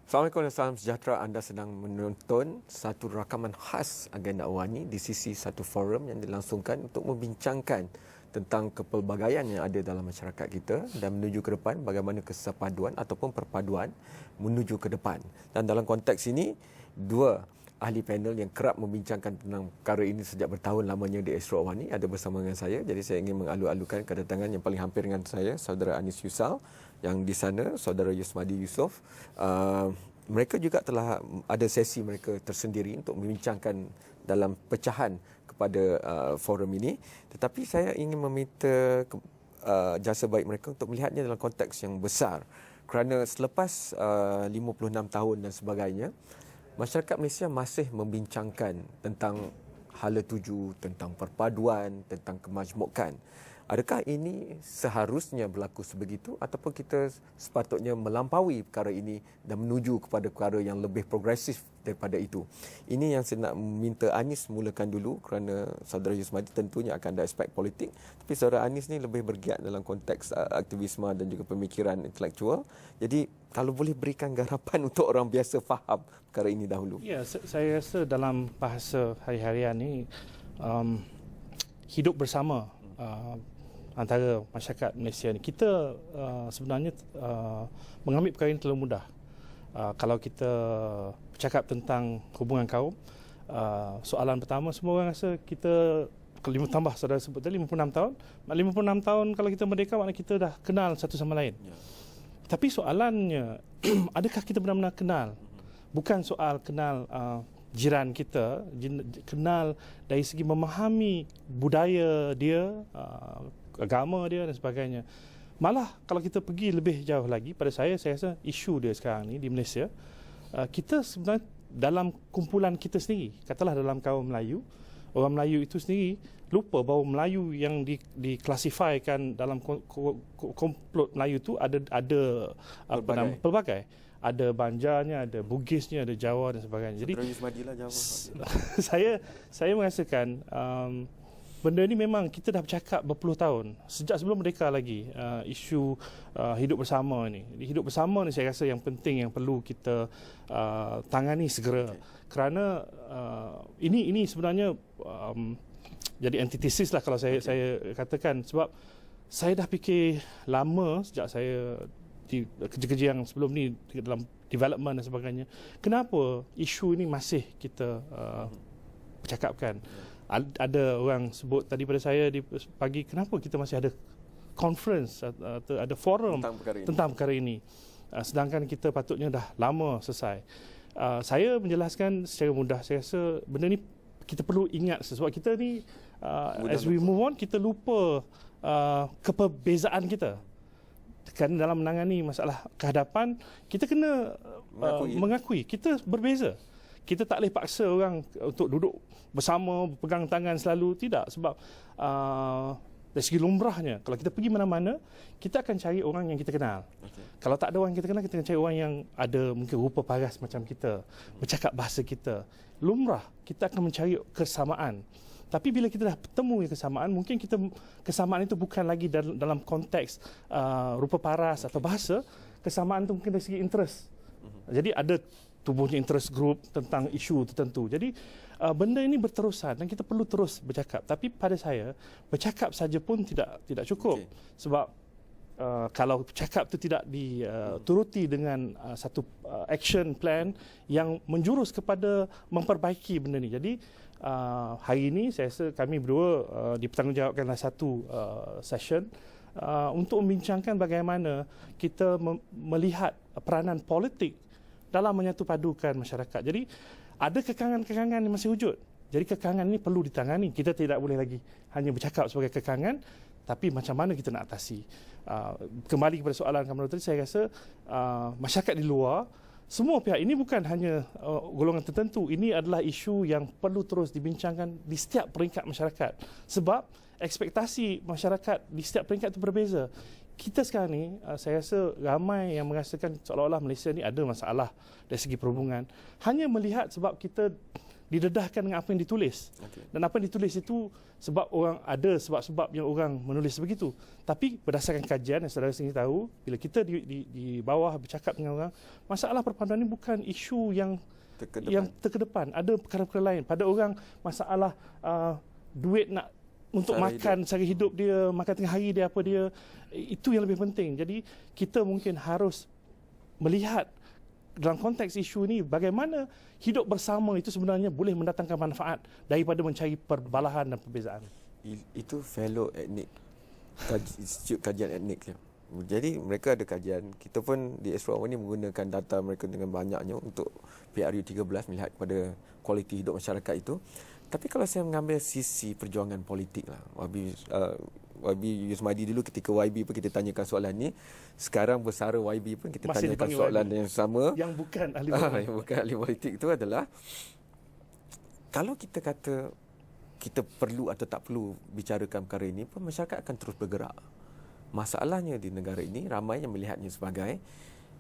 Assalamualaikum dan salam sejahtera. Anda sedang menonton satu rakaman khas Agenda Awani di sisi satu forum yang dilangsungkan untuk membincangkan tentang kepelbagaian yang ada dalam masyarakat kita dan menuju ke depan bagaimana kesepaduan ataupun perpaduan menuju ke depan. Dan dalam konteks ini, dua ahli panel yang kerap membincangkan tentang perkara ini sejak bertahun lamanya di Astro Awani ada bersama dengan saya. Jadi saya ingin mengalu-alukan kedatangan yang paling hampir dengan saya, saudara Anis Yusal, yang di sana saudara Yusmadi Yusof. Mereka juga telah ada sesi mereka tersendiri untuk membincangkan dalam pecahan kepada forum ini. Tetapi saya ingin meminta jasa baik mereka untuk melihatnya dalam konteks yang besar. Kerana selepas 56 tahun dan sebagainya, masyarakat Malaysia masih membincangkan tentang hala tuju, tentang perpaduan, tentang kemajmukan. Adakah ini seharusnya berlaku sebegitu ataupun kita sepatutnya melampaui perkara ini dan menuju kepada perkara yang lebih progresif daripada itu? Ini yang saya nak minta Anis mulakan dulu kerana saudara Yusmadi tentunya akan ada aspek politik. Tapi saudara Anis ni lebih bergiat dalam konteks aktivisme dan juga pemikiran intelektual. Jadi kalau boleh berikan garapan untuk orang biasa faham perkara ini dahulu. Ya, saya rasa dalam bahasa hari-harian ni hidup bersama antara masyarakat Malaysia ni, kita sebenarnya mengambil perkara ini terlalu mudah. Kalau kita bercakap tentang hubungan kaum, soalan pertama semua orang rasa kita tambah saudara sebut tadi 56 tahun. 56 tahun kalau kita merdeka maknanya kita dah kenal satu sama lain. Ya. Tapi soalannya adakah kita benar-benar kenal? Bukan soal kenal jiran kita, kenal dari segi memahami budaya dia, agama dia dan sebagainya. Malah kalau kita pergi lebih jauh lagi, pada saya rasa isu dia sekarang ni di Malaysia, kita sebenarnya dalam kumpulan kita sendiri, katalah dalam kaum Melayu, orang Melayu itu sendiri lupa bahawa Melayu yang diklasifikasikan dalam komplot Melayu itu ada apa nama, pelbagai. Ada Banjarnya, ada Bugisnya, ada Jawa dan sebagainya. Jadi saya merasakan benda ini memang kita dah bercakap berpuluh tahun sejak sebelum merdeka lagi, isu hidup bersama ni. Hidup bersama ni saya rasa yang penting, yang perlu kita tangani segera. Kerana ini sebenarnya jadi antitesis lah kalau saya katakan, sebab saya dah fikir lama sejak saya di kerja-kerja yang sebelum ni dalam development dan sebagainya, kenapa isu ini masih kita bercakapkan. Ada orang sebut tadi pada saya di pagi, kenapa kita masih ada conference atau ada forum tentang perkara ini, sedangkan kita patutnya dah lama selesai. Saya menjelaskan secara mudah, saya rasa benda ni kita perlu ingat, sebab kita ni as we move on, kita lupa keperbezaan kita. Kerana dalam menangani masalah kehadapan, kita kena mengakui kita berbeza. Kita tak boleh paksa orang untuk duduk bersama, berpegang tangan selalu. Tidak, sebab dari segi lumrahnya, kalau kita pergi mana-mana, kita akan cari orang yang kita kenal. Okay. Kalau tak ada orang yang kita kenal, kita akan cari orang yang ada mungkin rupa paras macam kita, bercakap bahasa kita. Lumrah, kita akan mencari kesamaan. Tapi bila kita dah bertemu kesamaan, mungkin kesamaan itu bukan lagi dalam konteks rupa paras atau bahasa. Kesamaan itu mungkin dari segi interest. Jadi ada tubuhnya interest group tentang isu tertentu. Jadi benda ini berterusan dan kita perlu terus bercakap. Tapi pada saya, bercakap saja pun tidak cukup. Okay. Sebab kalau cakap itu tidak dituruti dengan satu action plan yang menjurus kepada memperbaiki benda ini. Jadi hari ini saya rasa kami berdua dipertanggungjawabkanlah satu session untuk membincangkan bagaimana kita melihat peranan politik dalam menyatupadukan masyarakat. Jadi ada kekangan-kekangan yang masih wujud. Jadi kekangan ini perlu ditangani. Kita tidak boleh lagi hanya bercakap sebagai kekangan, tapi macam mana kita nak atasi. Kembali kepada soalan kamu tadi, saya rasa masyarakat di luar, semua pihak ini bukan hanya golongan tertentu. Ini adalah isu yang perlu terus dibincangkan di setiap peringkat masyarakat. Sebab ekspektasi masyarakat di setiap peringkat itu berbeza. Kita sekarang ni, saya rasa ramai yang merasakan seolah-olah Malaysia ni ada masalah dari segi perhubungan. Hanya melihat sebab kita didedahkan dengan apa yang ditulis. Dan apa yang ditulis itu sebab orang ada sebab-sebab yang orang menulis begitu. Tapi berdasarkan kajian yang saudara sendiri tahu, bila kita di bawah bercakap dengan orang, masalah perpaduan ini bukan isu yang terkedepan. Ada perkara-perkara lain. Pada orang masalah duit nak untuk makan cara hidup dia, makan tengah hari dia, apa dia, itu yang lebih penting. Jadi kita mungkin harus melihat dalam konteks isu ini bagaimana hidup bersama itu sebenarnya boleh mendatangkan manfaat daripada mencari perbalahan dan perbezaan. Itu fellow etnik, Institut Kajian Etnik. Jadi mereka ada kajian. Kita pun di Explore ini menggunakan data mereka dengan banyaknya untuk PRU 13 melihat kepada kualiti hidup masyarakat itu. Tapi kalau saya mengambil sisi perjuangan politik lah, YB Yusmadi dulu ketika YB pun kita tanyakan soalan ni, sekarang bersara YB pun kita masih tanyakan soalan YB yang sama. Yang bukan ahli politik. Yang bukan ahli politik itu adalah, kalau kita kata kita perlu atau tak perlu bicarakan perkara ini, pun masyarakat akan terus bergerak. Masalahnya di negara ini, ramai yang melihatnya sebagai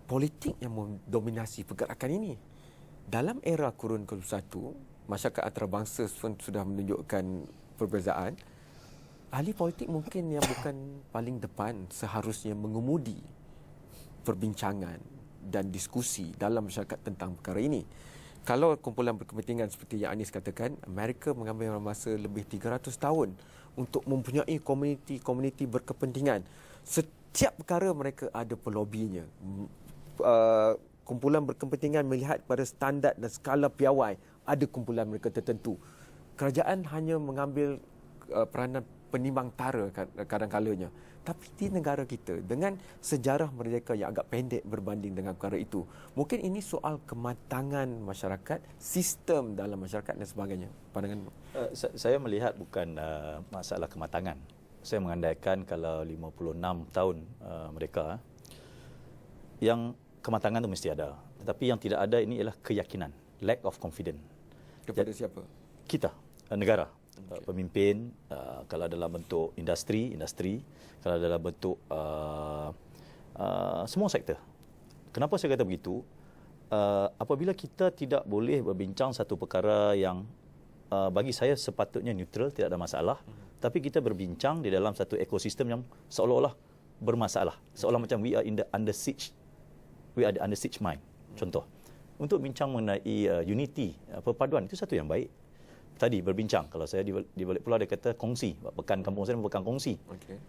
politik yang mendominasi pergerakan ini. Dalam era kurun ke-21, masyarakat antarabangsa pun sudah menunjukkan perbezaan. Ahli politik mungkin yang bukan paling depan seharusnya mengemudi perbincangan dan diskusi dalam masyarakat tentang perkara ini. Kalau kumpulan berkepentingan seperti yang Anis katakan, Amerika mengambil masa lebih 300 tahun untuk mempunyai komuniti berkepentingan. Setiap perkara mereka ada pelobinya. Kumpulan berkepentingan melihat pada standard dan skala piawai, ada kumpulan mereka tertentu. Kerajaan hanya mengambil peranan penimbang tara kadang-kalanya. Tapi di negara kita, dengan sejarah merdeka yang agak pendek berbanding dengan perkara itu, mungkin ini soal kematangan masyarakat, sistem dalam masyarakat dan sebagainya. Pandangan saya melihat bukan masalah kematangan. Saya mengandaikan kalau 56 tahun mereka, yang kematangan itu mesti ada. Tetapi yang tidak ada ini ialah keyakinan, lack of confidence. Kepada siapa? Kita, negara. Pemimpin, kalau dalam bentuk industri, kalau dalam bentuk semua sektor. Kenapa saya kata begitu? Apabila kita tidak boleh berbincang satu perkara yang bagi saya sepatutnya neutral, tidak ada masalah, tapi kita berbincang di dalam satu ekosistem yang seolah-olah bermasalah, seolah macam we are under siege mind. Contoh, untuk bincang mengenai unity, perpaduan, itu satu yang baik. Tadi berbincang, kalau saya di balik pulau dia kata kongsi, pekan kampung saya pekan kongsi. Okay.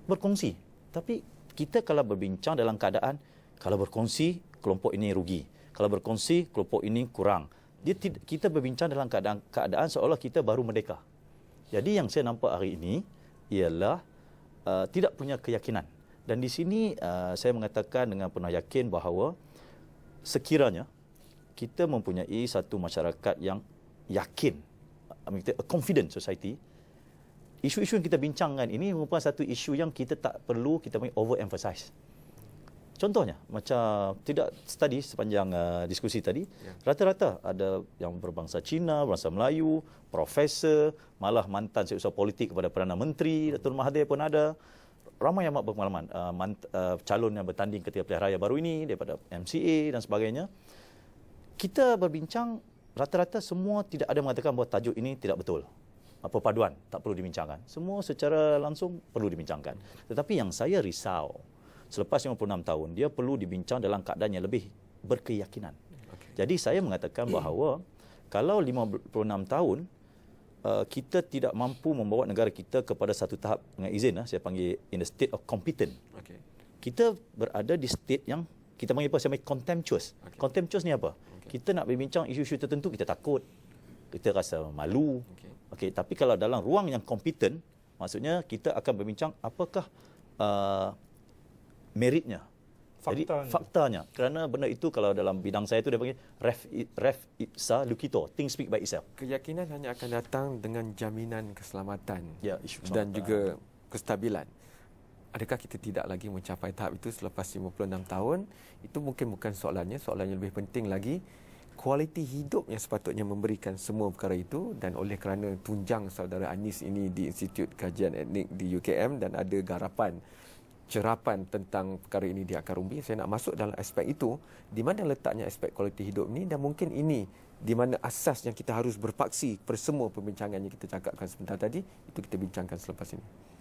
Berkongsi. Tapi kita kalau berbincang dalam keadaan, kalau berkongsi kelompok ini rugi, kalau berkongsi kelompok ini kurang. Kita berbincang dalam keadaan seolah kita baru merdeka. Jadi yang saya nampak hari ini ialah tidak punya keyakinan. Dan di sini saya mengatakan dengan penuh yakin bahawa sekiranya kita mempunyai satu masyarakat yang yakin, a confident society, isu-isu yang kita bincangkan ini merupakan satu isu yang kita tak perlu kita overemphasize. Contohnya, macam tidak tadi sepanjang diskusi tadi, rata-rata ada yang berbangsa Cina, berbangsa Melayu, profesor, malah mantan setiausaha politik kepada Perdana Menteri, Datuk Mahathir pun ada. Ramai yang berpengalaman, calon yang bertanding ketika pilihan raya baru ini daripada MCA dan sebagainya. Kita berbincang, rata-rata semua tidak ada mengatakan bahawa tajuk ini tidak betul. Perpaduan tak perlu dibincangkan. Semua secara langsung perlu dibincangkan. Tetapi yang saya risau, selepas 56 tahun, dia perlu dibincang dalam keadaan yang lebih berkeyakinan. Okay. Jadi saya mengatakan bahawa kalau 56 tahun, kita tidak mampu membawa negara kita kepada satu tahap, dengan izin, saya panggil in the state of competent. Okay. Kita berada di state yang kita panggil apa? Saya panggil contemptuous. Okay. Contemptuous ni apa? Okay. Kita nak berbincang isu-isu tertentu, kita takut. Kita rasa malu. Okay. Tapi kalau dalam ruang yang competent, maksudnya kita akan berbincang apakah meritnya. Faktanya. Kerana benda itu kalau dalam bidang saya itu dia panggil ref ipsa lucito, things speak by itself. Keyakinan hanya akan datang dengan jaminan keselamatan dan keselamatan, juga kestabilan. Adakah kita tidak lagi mencapai tahap itu selepas 56 tahun? Itu mungkin bukan soalannya. Soalan yang lebih penting lagi, kualiti hidup yang sepatutnya memberikan semua perkara itu, dan oleh kerana tunjang saudara Anis ini di Institut Kajian Etnik di UKM dan ada garapan cerapan tentang perkara ini di Akar Umbi, saya nak masuk dalam aspek itu, di mana letaknya aspek kualiti hidup ni, dan mungkin ini di mana asas yang kita harus berpaksi kepada semua perbincangan yang kita cakapkan sebentar tadi, itu kita bincangkan selepas ini.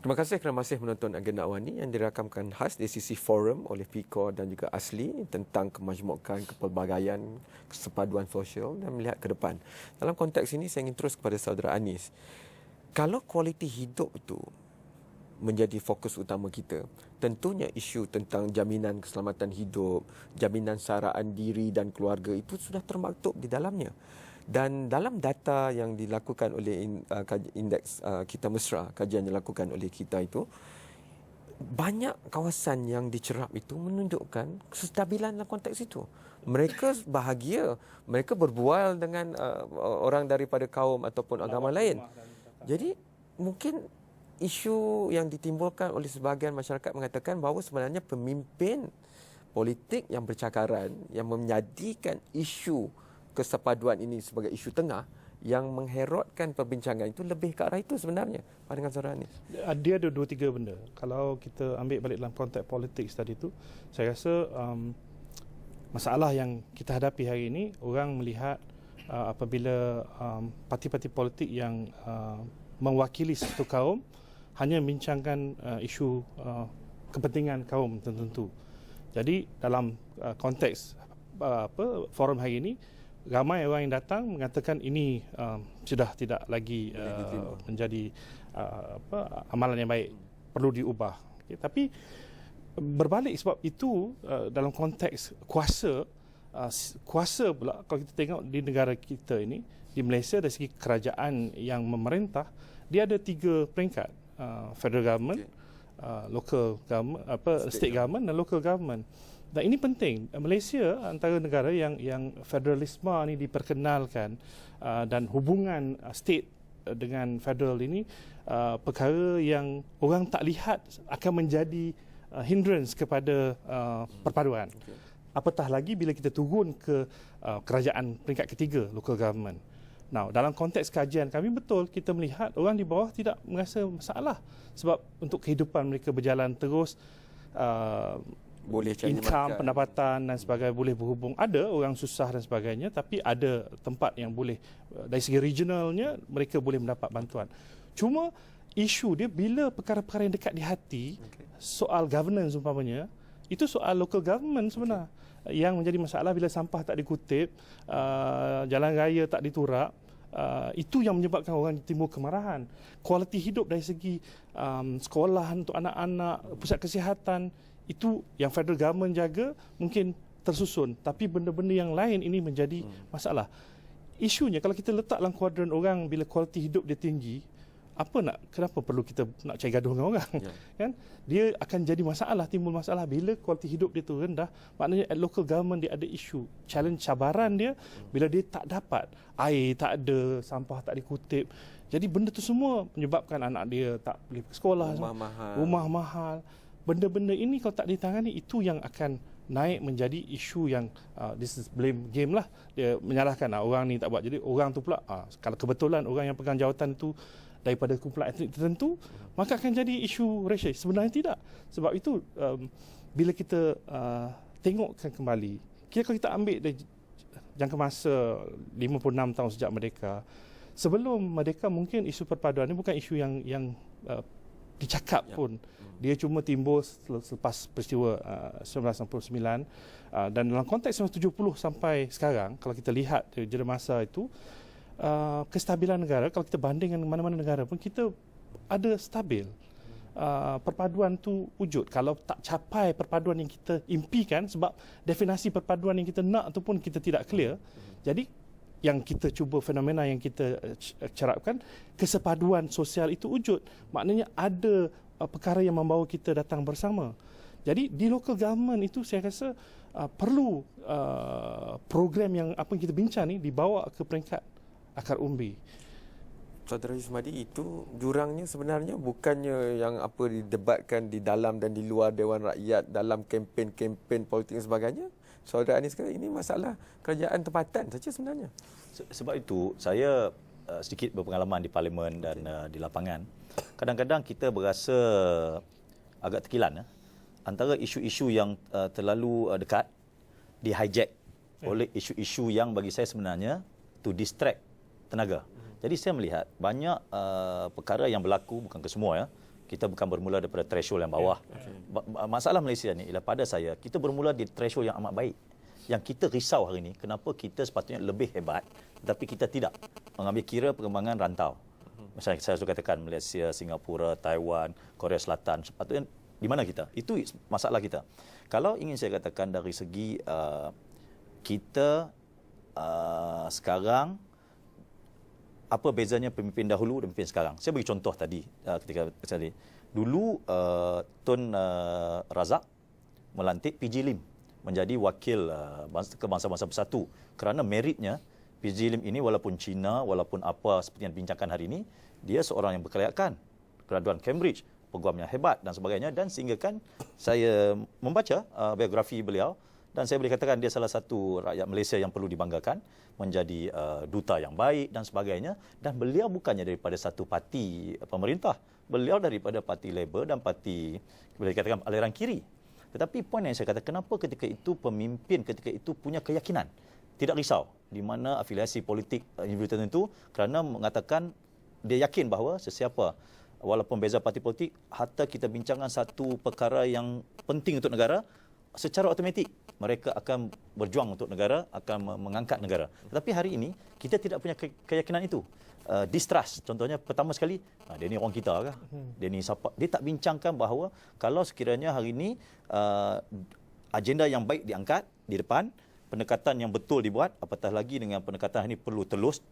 Terima kasih kerana masih menonton Agenda Awani yang dirakamkan khas di sisi forum oleh PIKOR dan juga ASLI tentang kemajmukan, kepelbagaian, kesepaduan sosial dan melihat ke depan. Dalam konteks ini saya ingin terus kepada saudara Anis. Kalau kualiti hidup itu menjadi fokus utama kita, tentunya isu tentang jaminan keselamatan hidup, jaminan saraan diri dan keluarga itu sudah termaktub di dalamnya. Dan dalam data yang dilakukan oleh indeks Kita Mesra, kajian yang dilakukan oleh kita itu, banyak kawasan yang dicerap itu menunjukkan kestabilan dalam konteks itu. Mereka bahagia, mereka berbual dengan orang daripada kaum ataupun agama lain. Jadi mungkin isu yang ditimbulkan oleh sebahagian masyarakat mengatakan bahawa sebenarnya pemimpin politik yang bercakaran, yang menjadikan isu kesepaduan ini sebagai isu tengah yang mengherotkan perbincangan itu lebih ke arah itu sebenarnya. Pandangan saudara Anis? Dia ada 2-3 benda. Kalau kita ambil balik dalam konteks politik tadi tu, saya rasa masalah yang kita hadapi hari ini, orang melihat apabila parti-parti politik yang mewakili satu kaum hanya membincangkan isu kepentingan kaum tertentu. Jadi dalam konteks forum hari ini, ramai orang yang datang mengatakan ini sudah tidak lagi menjadi amalan yang baik, perlu diubah. Okay. Tapi berbalik sebab itu dalam konteks kuasa pula, kalau kita tengok di negara kita ini, di Malaysia dari segi kerajaan yang memerintah, dia ada 3 peringkat, federal government, local government, state government dan local government. Dan ini penting. Malaysia antara negara yang federalisme ini diperkenalkan, dan hubungan state dengan federal ini perkara yang orang tak lihat akan menjadi hindrance kepada perpaduan. Apatah lagi bila kita turun ke kerajaan peringkat ketiga, local government. Now, dalam konteks kajian kami, betul kita melihat orang di bawah tidak merasa masalah sebab untuk kehidupan mereka berjalan terus, boleh cari income, makan, pendapatan dan sebagainya boleh berhubung. Ada orang susah dan sebagainya, tapi ada tempat yang boleh, dari segi regionalnya mereka boleh mendapat bantuan. Cuma isu dia bila perkara-perkara yang dekat di hati, soal governance umpamanya, itu soal local government sebenar. Yang menjadi masalah bila sampah tak dikutip, jalan raya tak diturak, itu yang menyebabkan orang timbul kemarahan. Kualiti hidup dari segi sekolah untuk anak-anak, pusat kesihatan, itu yang federal government jaga mungkin tersusun, tapi benda-benda yang lain ini menjadi masalah. Isunya kalau kita letak dalam kuadran orang bila kualiti hidup dia tinggi, kenapa perlu kita nak cari gaduh dengan orang? Kan? Dia akan jadi masalah, timbul masalah bila kualiti hidup dia tu rendah. Maknanya at local government dia ada isu, challenge cabaran dia bila dia tak dapat air, tak ada, sampah tak dikutip. Jadi benda tu semua menyebabkan anak dia tak boleh pergi sekolah, rumah mahal. Benda-benda ini kalau tak ditangani, itu yang akan naik menjadi isu yang this is blame game lah. Dia menyalahkan orang ni tak buat. Jadi orang tu pula, kalau kebetulan orang yang pegang jawatan tu daripada kumpulan etnik tertentu, maka akan jadi isu racial. Sebenarnya tidak. Sebab itu bila kita tengokkan kembali, kalau kita ambil dari jangka masa 56 tahun sejak merdeka, sebelum merdeka mungkin isu perpaduan ini bukan isu yang dicakap pun. Dia cuma timbul selepas peristiwa 1969, dan dalam konteks 1970 sampai sekarang, kalau kita lihat jeda masa itu, kestabilan negara, kalau kita banding dengan mana-mana negara pun, kita ada stabil. Perpaduan tu wujud. Kalau tak capai perpaduan yang kita impikan, sebab definisi perpaduan yang kita nak tu pun kita tidak clear, jadi yang kita cuba, fenomena yang kita cerapkan, kesepaduan sosial itu wujud. Maknanya ada perkara yang membawa kita datang bersama. Jadi di local government itu saya rasa perlu program yang apa yang kita bincang ni dibawa ke peringkat akar umbi. Saudara Yusmadi, itu jurangnya sebenarnya bukannya yang apa didebatkan di dalam dan di luar Dewan Rakyat dalam kempen-kempen politik dan sebagainya. Saudara Anis kata ini masalah kerajaan tempatan saja sebenarnya. Sebab itu saya sedikit berpengalaman di parlimen dan di lapangan. Kadang-kadang kita berasa agak terkilan antara isu-isu yang terlalu dekat di hijack oleh isu-isu yang bagi saya sebenarnya to distract tenaga. Jadi saya melihat banyak perkara yang berlaku, bukan kesemua kita bukan bermula daripada threshold yang bawah. Masalah Malaysia ni ialah pada saya kita bermula di threshold yang amat baik. Yang kita risau hari ini, kenapa kita sepatutnya lebih hebat tetapi kita tidak mengambil kira perkembangan rantau. Misalnya saya sudah katakan Malaysia, Singapura, Taiwan, Korea Selatan, sepatutnya di mana kita? Itu masalah kita. Kalau ingin saya katakan dari segi kita sekarang, apa bezanya pemimpin dahulu dan pemimpin sekarang? Saya bagi contoh tadi ketika tadi. Dulu Tun Razak melantik PG Lim menjadi wakil Bangsa-Bangsa Bersatu kerana meritnya PG Lim ini walaupun Cina, walaupun apa seperti yang dibincangkan hari ini, dia seorang yang berkelayakan, graduan Cambridge, peguam yang hebat dan sebagainya, dan sehingga kan saya membaca biografi beliau dan saya boleh katakan dia salah satu rakyat Malaysia yang perlu dibanggakan, menjadi duta yang baik dan sebagainya, dan beliau bukannya daripada satu parti pemerintah, beliau daripada parti Labor dan parti boleh dikatakan aliran kiri. Tetapi poin yang saya kata, kenapa ketika itu pemimpin ketika itu punya keyakinan, tidak risau di mana afiliasi politik individu tertentu, kerana mengatakan dia yakin bahawa sesiapa walaupun beza parti politik, harta kita bincangkan satu perkara yang penting untuk negara, secara automatik mereka akan berjuang untuk negara, akan mengangkat negara. Tetapi hari ini kita tidak punya keyakinan itu. Distrust, contohnya pertama sekali, dia ni orang kita kah? Dia ni siapa? Dia tak bincangkan bahawa kalau sekiranya hari ini agenda yang baik diangkat di depan, pendekatan yang betul dibuat, apatah lagi dengan pendekatan ini perlu telus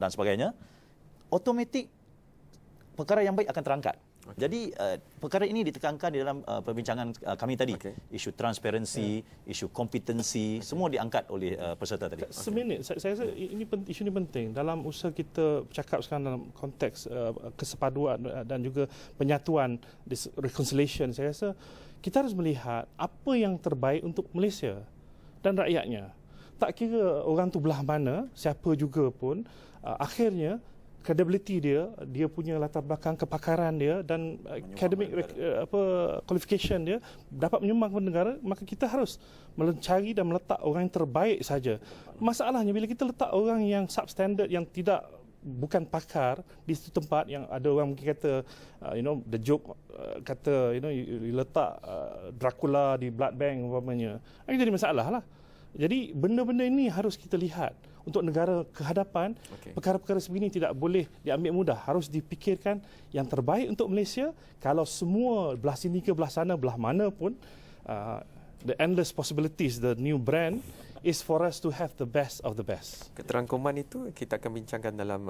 dan sebagainya, automatik perkara yang baik akan terangkat. Jadi perkara ini ditekankan di dalam perbincangan kami tadi. Isu transparansi, isu kompetensi, semua diangkat oleh peserta tadi. Seminit, saya rasa isu ini penting dalam usaha kita bercakap sekarang dalam konteks kesepaduan dan juga penyatuan, reconciliation. Saya rasa kita harus melihat apa yang terbaik untuk Malaysia dan rakyatnya. Tak kira orang tu belah mana, siapa juga pun, akhirnya credibility dia punya latar belakang kepakaran dia dan academic qualification dia dapat menyumbang kepada negara, maka kita harus mencari dan meletak orang yang terbaik saja. Masalahnya bila kita letak orang yang substandard, yang bukan pakar di satu tempat, yang ada orang mungkin kata the joke kata you letak Dracula di blood bank umpamanya, ini jadi masalah lah. Jadi benda-benda ini harus kita lihat untuk negara ke hadapan. Perkara-perkara sebegini tidak boleh diambil mudah, harus dipikirkan yang terbaik untuk Malaysia. Kalau semua belah sini ke belah sana, belah mana pun, the endless possibilities, the new brand is for us to have the best of the best. Keterangkuman itu kita akan bincangkan dalam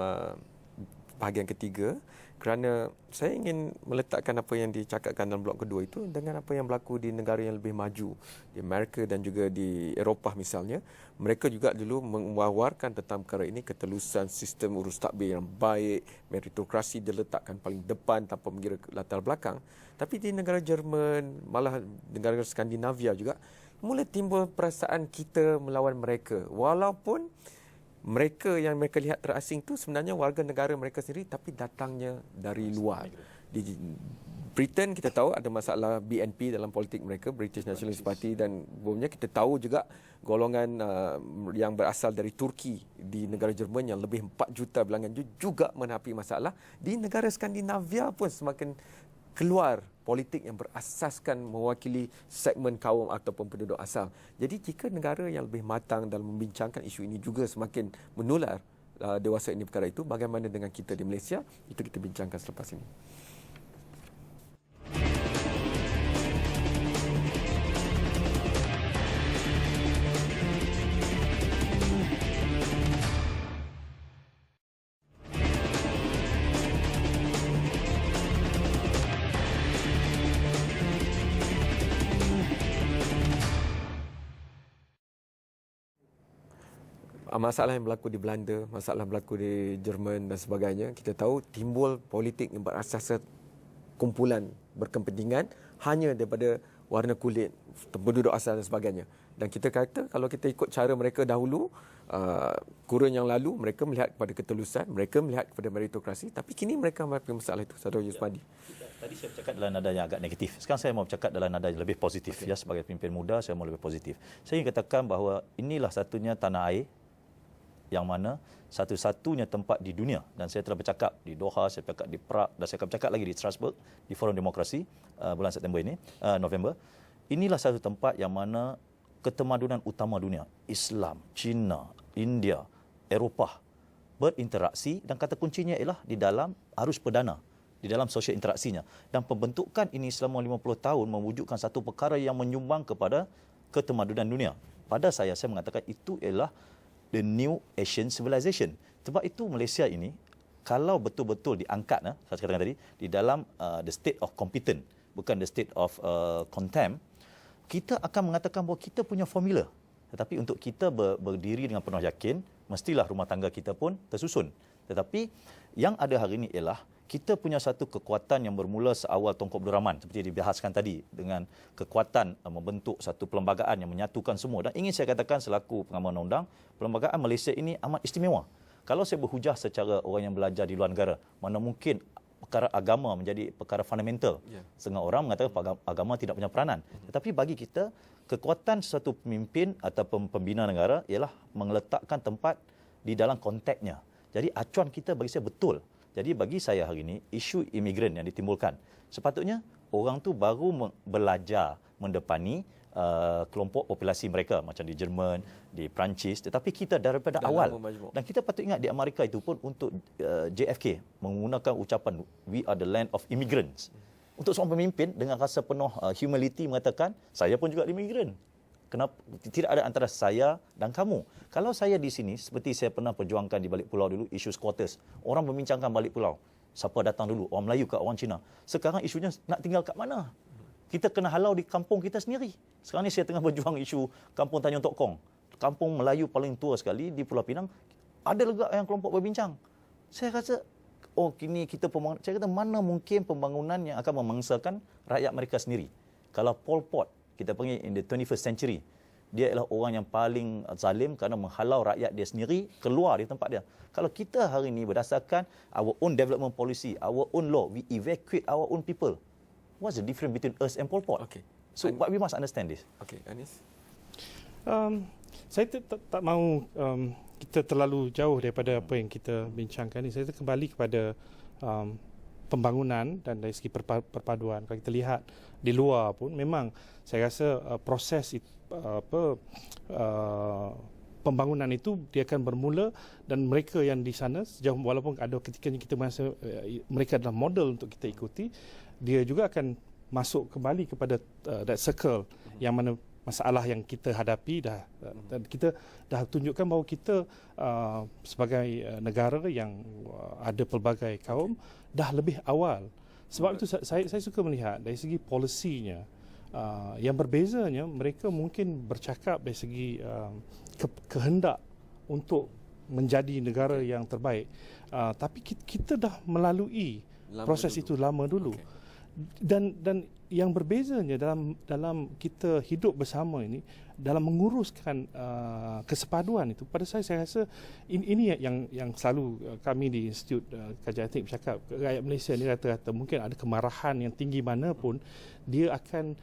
bahagian ketiga, kerana saya ingin meletakkan apa yang dicakapkan dalam blok kedua itu dengan apa yang berlaku di negara yang lebih maju, di Amerika dan juga di Eropah misalnya. Mereka juga dulu mewawarkan tentang perkara ini, ketelusan sistem urus takbir yang baik, meritokrasi diletakkan paling depan tanpa mengira latar belakang. Tapi di negara Jerman, malah negara Skandinavia juga, mula timbul perasaan kita melawan mereka. Walaupun mereka yang mereka lihat terasing tu sebenarnya warga negara mereka sendiri, tapi datangnya dari luar. Di Britain kita tahu ada masalah BNP dalam politik mereka, British Nationalist Party, dan umumnya kita tahu juga golongan yang berasal dari Turki di negara Jerman yang lebih 4 juta bilangan juga menghadapi masalah. Di negara Skandinavia pun semakin keluar politik yang berasaskan mewakili segmen kaum ataupun penduduk asal. Jadi jika negara yang lebih matang dalam membincangkan isu ini juga semakin menular dewasa ini perkara itu, bagaimana dengan kita di Malaysia? Itu kita bincangkan selepas ini. masalah yang berlaku di Belanda, masalah berlaku di Jerman dan sebagainya, kita tahu timbul politik yang berasas kumpulan berkepentingan hanya daripada warna kulit, penduduk asal dan sebagainya. Dan kita kata kalau kita ikut cara mereka dahulu, kurun yang lalu mereka melihat kepada ketelusan, mereka melihat kepada meritokrasi, tapi kini mereka menghadapi masalah itu. Saudara Yusmadi. Tadi saya bercakap dalam nada yang agak negatif. Sekarang saya mau bercakap dalam nada yang lebih positif. Ya, sebagai pemimpin muda saya mau lebih positif. Saya ingin katakan bahawa inilah satunya tanah air yang mana satu-satunya tempat di dunia, dan saya telah bercakap di Doha, saya bercakap di Prague, dan saya akan bercakap lagi di Strasbourg di Forum Demokrasi bulan September ini, November. Inilah satu tempat yang mana ketemadunan utama dunia, Islam, China, India, Eropah berinteraksi, dan kata kuncinya ialah di dalam arus perdana, di dalam sosial interaksinya. Dan pembentukan ini selama 50 tahun mewujudkan satu perkara yang menyumbang kepada ketemadunan dunia. Pada saya mengatakan itu ialah the new Asian civilization. Sebab itu Malaysia ini, kalau betul-betul diangkat, saya katakan tadi, di dalam the state of competent, bukan the state of contempt, kita akan mengatakan bahawa kita punya formula. Tetapi untuk kita berdiri dengan penuh yakin, mestilah rumah tangga kita pun tersusun. Tetapi yang ada hari ini ialah kita punya satu kekuatan yang bermula seawal Tunku Abdul Rahman, seperti dibahaskan tadi, dengan kekuatan membentuk satu perlembagaan yang menyatukan semua. Dan ingin saya katakan selaku pengamal undang-undang, perlembagaan Malaysia ini amat istimewa. Kalau saya berhujah secara orang yang belajar di luar negara, mana mungkin perkara agama menjadi perkara fundamental. Setengah orang mengatakan agama tidak punya peranan. Tetapi bagi kita, kekuatan satu pemimpin atau pembina negara ialah meletakkan tempat di dalam konteksnya. Jadi acuan kita bagi saya betul. Jadi bagi saya hari ini, isu imigran yang ditimbulkan, sepatutnya orang tu baru belajar mendepani kelompok populasi mereka macam di Jerman, di Perancis, tetapi kita daripada awal. Dan kita patut ingat di Amerika itu pun untuk JFK menggunakan ucapan we are the land of immigrants. Untuk seorang pemimpin dengan rasa penuh humility mengatakan saya pun juga imigran. Kenapa tidak ada antara saya dan kamu? Kalau saya di sini, seperti saya pernah perjuangkan di balik pulau dulu, isu squatters. Orang membincangkan balik pulau. Siapa datang dulu? Orang Melayu ke orang Cina? Sekarang isunya nak tinggal kat mana? Kita kena halau di kampung kita sendiri. Sekarang ni saya tengah berjuang isu kampung Tanjung Tok Kong. Kampung Melayu paling tua sekali di Pulau Pinang. Ada juga yang kelompok berbincang. Saya rasa, kini kita pembangunan. Saya kata, mana mungkin pembangunan yang akan memangsakan rakyat mereka sendiri? Kalau Pol Pot, kita panggil in the 21st century, dia adalah orang yang paling zalim kerana menghalau rakyat dia sendiri keluar di tempat dia. Kalau kita hari ini berdasarkan our own development policy, our own law, we evacuate our own people. What's the difference between us and Pol Pot? Okay. So but we must understand this. Okay, Anis. Saya tak mahu kita terlalu jauh daripada apa yang kita bincangkan ni. Saya kembali kepada pembangunan dan dari segi perpaduan. Kalau kita lihat di luar pun memang saya rasa proses pembangunan itu dia akan bermula, dan mereka yang di sana sejauh walaupun ada ketikanya kita merasa mereka adalah model untuk kita ikuti, dia juga akan masuk kembali kepada that circle yang mana masalah yang kita hadapi dan kita dah tunjukkan bahawa kita sebagai negara yang ada pelbagai kaum dah lebih awal. Sebab itu saya suka melihat dari segi polisinya yang berbezanya, mereka mungkin bercakap dari segi kehendak untuk menjadi negara yang terbaik, tapi kita dah melalui proses itu lama dulu. Dan yang berbezanya dalam kita hidup bersama ini, dalam menguruskan kesepaduan itu, pada saya rasa ini yang selalu kami di Institut Kajian Etnik bercakap, rakyat Malaysia ni rata-rata mungkin ada kemarahan yang tinggi mana pun, dia akan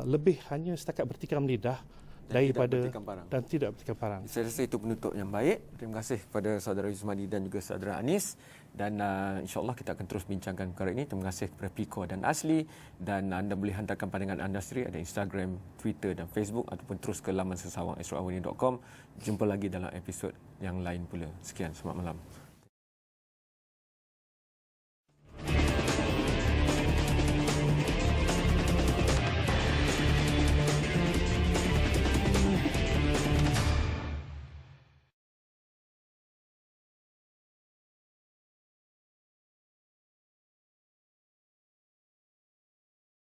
lebih hanya setakat bertikam lidah daripada dan tidak bertikam parang. Saya rasa itu penutup yang baik. Terima kasih kepada saudara Yusmadi dan juga saudara Anis, dan insya-Allah kita akan terus bincangkan perkara ini. Terima kasih kepada Piko dan Asli, dan anda boleh hantarkan pandangan anda sendiri, ada Instagram, Twitter dan Facebook, ataupun terus ke laman sesawang.astroawani.com. Jumpa lagi dalam episod yang lain pula. Sekian, selamat malam.